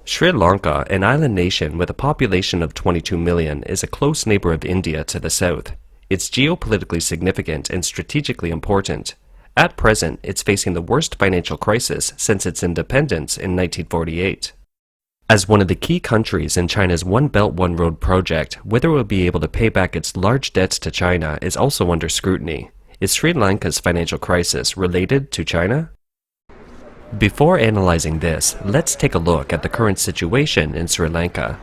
Sri Lanka, an island nation with a population of 22 million, is a close neighbor of India to the south. It's geopolitically significant and strategically important. At present, it's facing the worst financial crisis since its independence in 1948. As one of the key countries in China's One Belt One Road project, whether it will be able to pay back its large debts to China is also under scrutiny. Is Sri Lanka's financial crisis related to China? Before analyzing this, let's take a look at the current situation in Sri Lanka.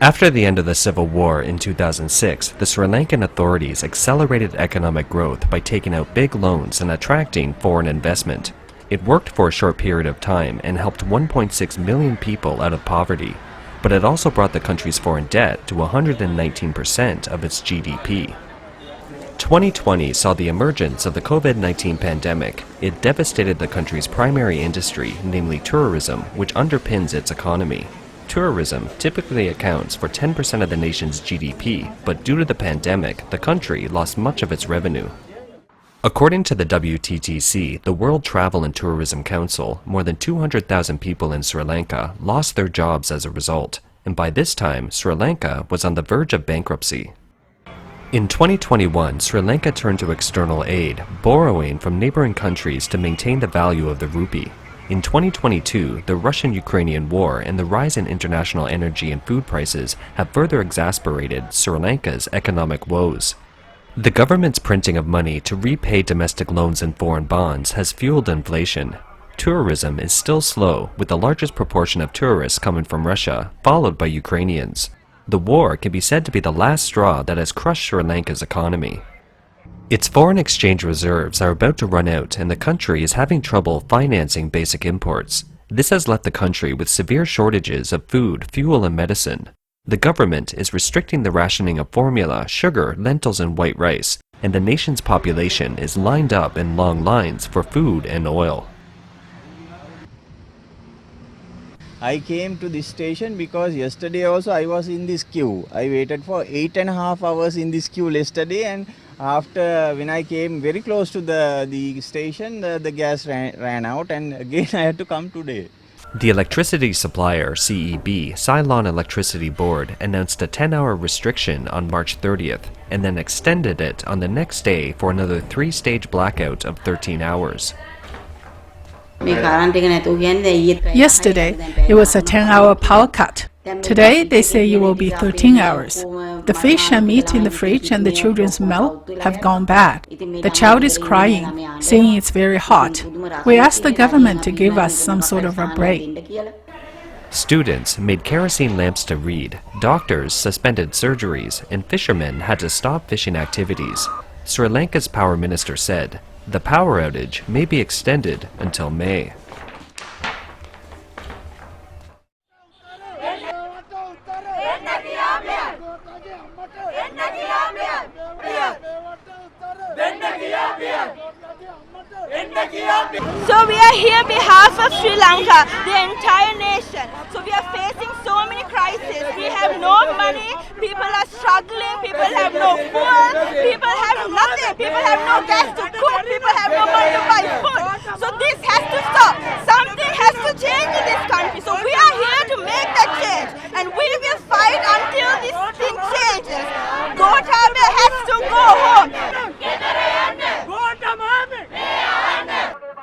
After the end of the civil war in 2006, the Sri Lankan authorities accelerated economic growth by taking out big loans and attracting foreign investment. It worked for a short period of time and helped 1.6 million people out of poverty, but it also brought the country's foreign debt to 119% of its GDP. 2020 saw the emergence of the COVID-19 pandemic. It devastated the country's primary industry, namely tourism, which underpins its economy. Tourism typically accounts for 10% of the nation's GDP, but due to the pandemic, the country lost much of its revenue. According to the WTTC, the World Travel and Tourism Council, more than 200,000 people in Sri Lanka lost their jobs as a result, and by this time, Sri Lanka was on the verge of bankruptcy. In 2021, Sri Lanka turned to external aid, borrowing from neighboring countries to maintain the value of the rupee. In 2022, the Russian-Ukrainian war and the rise in international energy and food prices have further exasperated Sri Lanka's economic woes. The government's printing of money to repay domestic loans and foreign bonds has fueled inflation. Tourism is still slow, with the largest proportion of tourists coming from Russia, followed by Ukrainians. The war can be said to be the last straw that has crushed Sri Lanka's economy. Its foreign exchange reserves are about to run out and the country is having trouble financing basic imports. This has left the country with severe shortages of food, fuel, and medicine. The government is restricting the rationing of formula, sugar, lentils, and white rice, and the nation's population is lined up in long lines for food and oil. I came to this station because yesterday also I was in this queue. I waited for 8.5 hours in this queue yesterday, and after when I came very close to the station, the gas ran out, and again I had to come today. The electricity supplier, CEB, Ceylon Electricity Board, announced a 10-hour restriction on March 30th, and then extended it on the next day for another 3-stage blackout of 13 hours. Yesterday, it was a 10-hour power cut. Today, they say it will be 13 hours. The fish and meat in the fridge and the children's milk have gone bad. The child is crying, saying it's very hot. We asked the government to give us some sort of a break. Students made kerosene lamps to read, doctors suspended surgeries, and fishermen had to stop fishing activities. Sri Lanka's power minister said, the power outage may be extended until May. So we are here on behalf of Sri Lanka, the entire nation. So we are facing so many crises. We have no money, people are struggling, people have no food, people have nothing, people have no gas to cook, people have no money to buy food. So this has to stop. Something has to change in this country. So we are here to make that change, and we will fight until this thing changes. Gotabaya has to go home.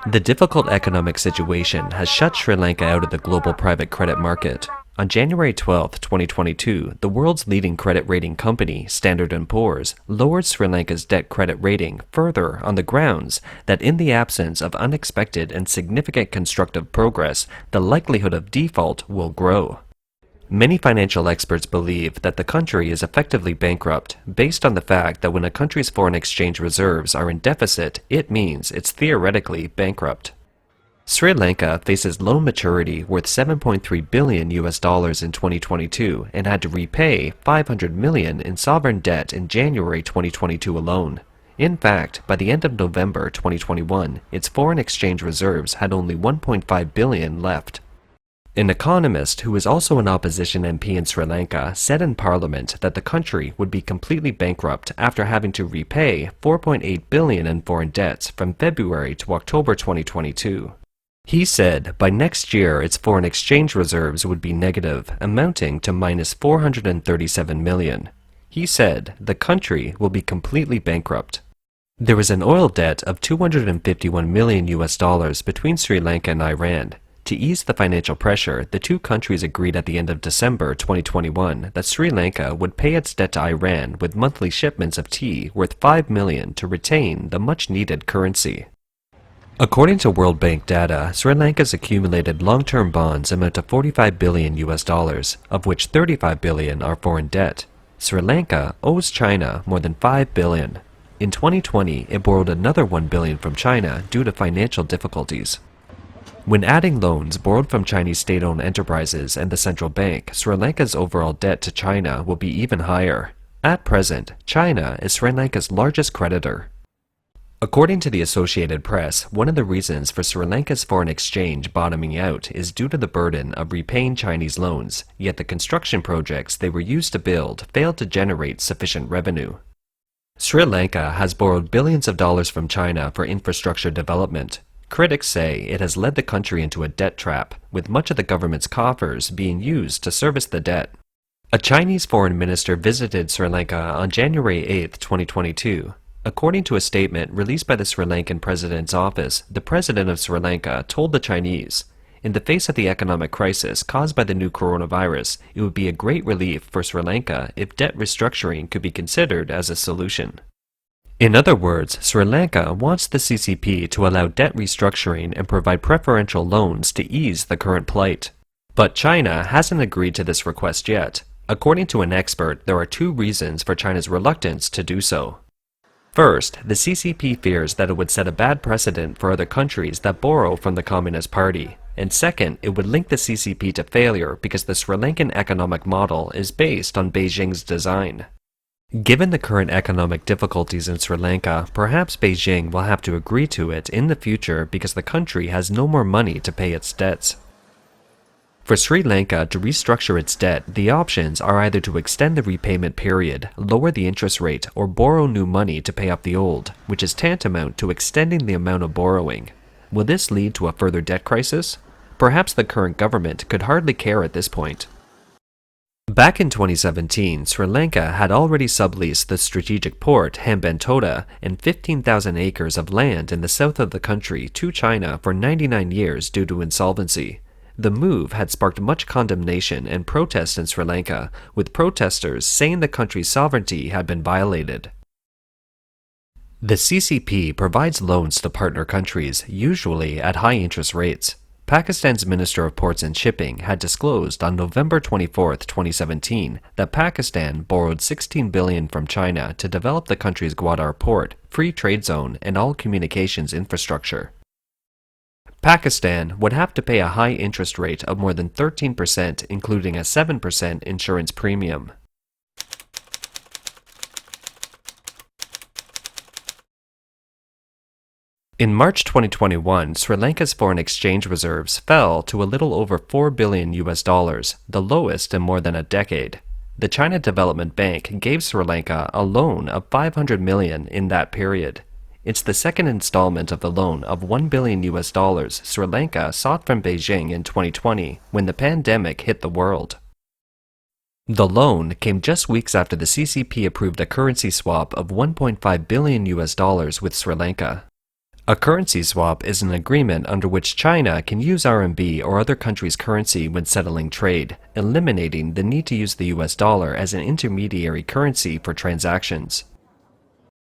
The difficult economic situation has shut Sri Lanka out of the global private credit market. On January 12, 2022, the world's leading credit rating company, Standard & Poor's, lowered Sri Lanka's debt credit rating further on the grounds that in the absence of unexpected and significant constructive progress, the likelihood of default will grow. Many financial experts believe that the country is effectively bankrupt based on the fact that when a country's foreign exchange reserves are in deficit, it means it's theoretically bankrupt. Sri Lanka faces loan maturity worth $7.3 billion in 2022 and had to repay $500 million in sovereign debt in January 2022 alone. In fact, by the end of November 2021, its foreign exchange reserves had only $1.5 billion left. An economist who is also an opposition MP in Sri Lanka said in Parliament that the country would be completely bankrupt after having to repay $4.8 billion in foreign debts from February to October 2022. He said by next year its foreign exchange reserves would be negative, amounting to minus 437 million. He said the country will be completely bankrupt. There is an oil debt of 251 million US dollars between Sri Lanka and Iran. To ease the financial pressure, the two countries agreed at the end of December 2021 that Sri Lanka would pay its debt to Iran with monthly shipments of tea worth 5 million to retain the much-needed currency. According to World Bank data, Sri Lanka's accumulated long-term bonds amount to 45 billion US dollars, of which 35 billion are foreign debt. Sri Lanka owes China more than 5 billion. In 2020, it borrowed another 1 billion from China due to financial difficulties. When adding loans borrowed from Chinese state-owned enterprises and the central bank, Sri Lanka's overall debt to China will be even higher. At present, China is Sri Lanka's largest creditor. According to the Associated Press, one of the reasons for Sri Lanka's foreign exchange bottoming out is due to the burden of repaying Chinese loans, yet the construction projects they were used to build failed to generate sufficient revenue. Sri Lanka has borrowed billions of dollars from China for infrastructure development. Critics say it has led the country into a debt trap, with much of the government's coffers being used to service the debt. A Chinese foreign minister visited Sri Lanka on January 8, 2022. According to a statement released by the Sri Lankan president's office, the president of Sri Lanka told the Chinese, "In the face of the economic crisis caused by the new coronavirus, it would be a great relief for Sri Lanka if debt restructuring could be considered as a solution." In other words, Sri Lanka wants the CCP to allow debt restructuring and provide preferential loans to ease the current plight. But China hasn't agreed to this request yet. According to an expert, there are two reasons for China's reluctance to do so. First, the CCP fears that it would set a bad precedent for other countries that borrow from the Communist Party. And second, it would link the CCP to failure because the Sri Lankan economic model is based on Beijing's design. Given the current economic difficulties in Sri Lanka, perhaps Beijing will have to agree to it in the future because the country has no more money to pay its debts. For Sri Lanka to restructure its debt, the options are either to extend the repayment period, lower the interest rate, or borrow new money to pay off the old, which is tantamount to extending the amount of borrowing. Will this lead to a further debt crisis? Perhaps the current government could hardly care at this point. Back in 2017, Sri Lanka had already subleased the strategic port Hambantota and 15,000 acres of land in the south of the country to China for 99 years due to insolvency. The move had sparked much condemnation and protest in Sri Lanka, with protesters saying the country's sovereignty had been violated. The CCP provides loans to partner countries, usually at high interest rates. Pakistan's Minister of Ports and Shipping had disclosed on November 24, 2017, that Pakistan borrowed 16 billion from China to develop the country's Gwadar port, free trade zone, and all communications infrastructure. Pakistan would have to pay a high interest rate of more than 13%, including a 7% insurance premium. In March 2021, Sri Lanka's foreign exchange reserves fell to a little over 4 billion US dollars, the lowest in more than a decade. The China Development Bank gave Sri Lanka a loan of 500 million in that period. It's the second installment of the loan of 1 billion US dollars Sri Lanka sought from Beijing in 2020 when the pandemic hit the world. The loan came just weeks after the CCP approved a currency swap of 1.5 billion US dollars with Sri Lanka. A currency swap is an agreement under which China can use RMB or other countries' currency when settling trade, eliminating the need to use the US dollar as an intermediary currency for transactions.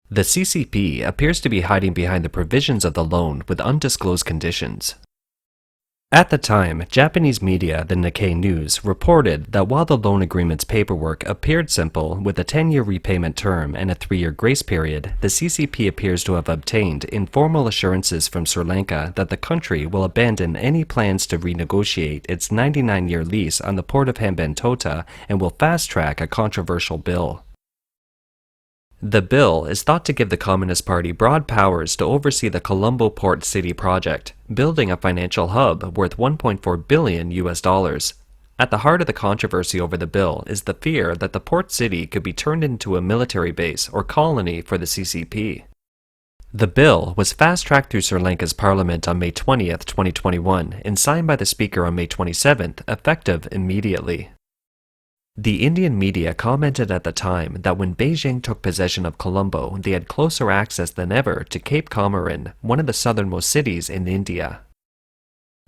The CCP appears to be hiding behind the provisions of the loan with undisclosed conditions. At the time, Japanese media, the Nikkei News, reported that while the loan agreement's paperwork appeared simple, with a 10-year repayment term and a 3-year grace period, the CCP appears to have obtained informal assurances from Sri Lanka that the country will abandon any plans to renegotiate its 99-year lease on the port of Hambantota and will fast-track a controversial bill. The bill is thought to give the Communist Party broad powers to oversee the Colombo Port City project, building a financial hub worth 1.4 billion US dollars. At the heart of the controversy over the bill is the fear that the port city could be turned into a military base or colony for the CCP. The bill was fast-tracked through Sri Lanka's parliament on May 20th, 2021, and signed by the Speaker on May 27th, effective immediately. The Indian media commented at the time that when Beijing took possession of Colombo, they had closer access than ever to Cape Comorin, one of the southernmost cities in India.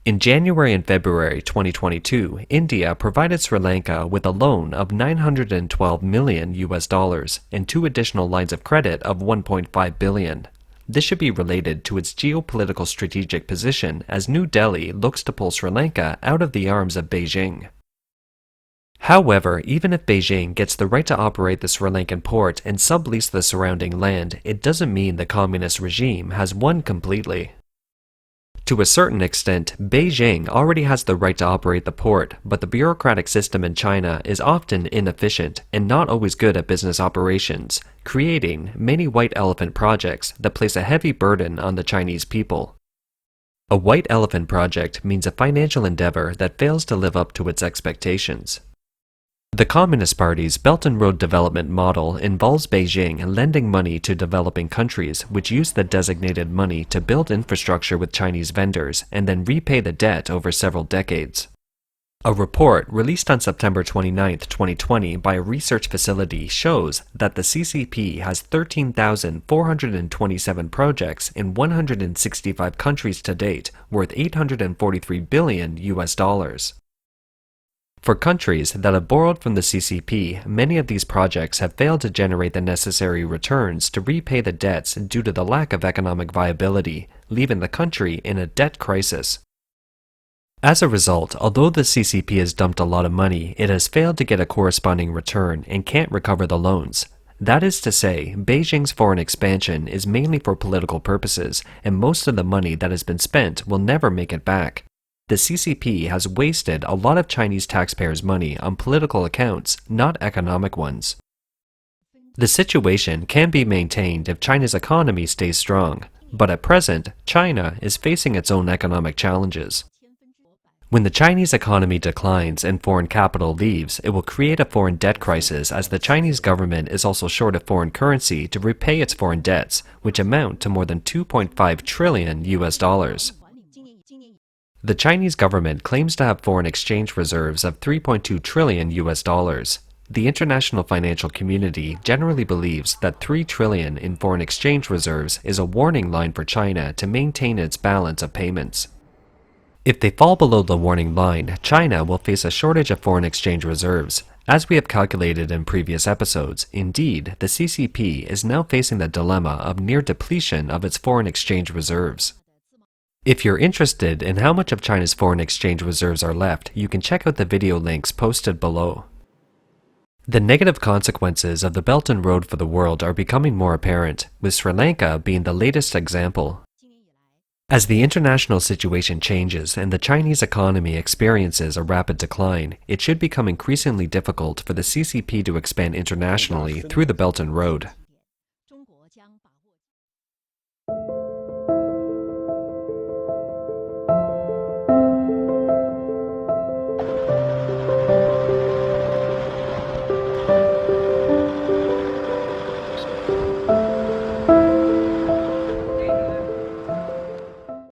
In January and February 2022, India provided Sri Lanka with a loan of $912 million and 2 additional lines of credit of $1.5 billion. This should be related to its geopolitical strategic position as New Delhi looks to pull Sri Lanka out of the arms of Beijing. However, even if Beijing gets the right to operate the Sri Lankan port and sublease the surrounding land, it doesn't mean the communist regime has won completely. To a certain extent, Beijing already has the right to operate the port, but the bureaucratic system in China is often inefficient and not always good at business operations, creating many white elephant projects that place a heavy burden on the Chinese people. A white elephant project means a financial endeavor that fails to live up to its expectations. The Communist Party's Belt and Road Development model involves Beijing lending money to developing countries which use the designated money to build infrastructure with Chinese vendors and then repay the debt over several decades. A report released on September 29, 2020 by a research facility shows that the CCP has 13,427 projects in 165 countries to date, worth $843 billion. For countries that have borrowed from the CCP, many of these projects have failed to generate the necessary returns to repay the debts due to the lack of economic viability, leaving the country in a debt crisis. As a result, although the CCP has dumped a lot of money, it has failed to get a corresponding return and can't recover the loans. That is to say, Beijing's foreign expansion is mainly for political purposes, and most of the money that has been spent will never make it back. The CCP has wasted a lot of Chinese taxpayers' money on political accounts, not economic ones. The situation can be maintained if China's economy stays strong, but at present, China is facing its own economic challenges. When the Chinese economy declines and foreign capital leaves, it will create a foreign debt crisis as the Chinese government is also short of foreign currency to repay its foreign debts, which amount to more than $2.5 trillion. The Chinese government claims to have foreign exchange reserves of $3.2 trillion. The international financial community generally believes that $3 trillion in foreign exchange reserves is a warning line for China to maintain its balance of payments. If they fall below the warning line, China will face a shortage of foreign exchange reserves. As we have calculated in previous episodes, indeed, the CCP is now facing the dilemma of near depletion of its foreign exchange reserves. If you're interested in how much of China's foreign exchange reserves are left, you can check out the video links posted below. The negative consequences of the Belt and Road for the world are becoming more apparent, with Sri Lanka being the latest example. As the international situation changes and the Chinese economy experiences a rapid decline, it should become increasingly difficult for the CCP to expand internationally through the Belt and Road.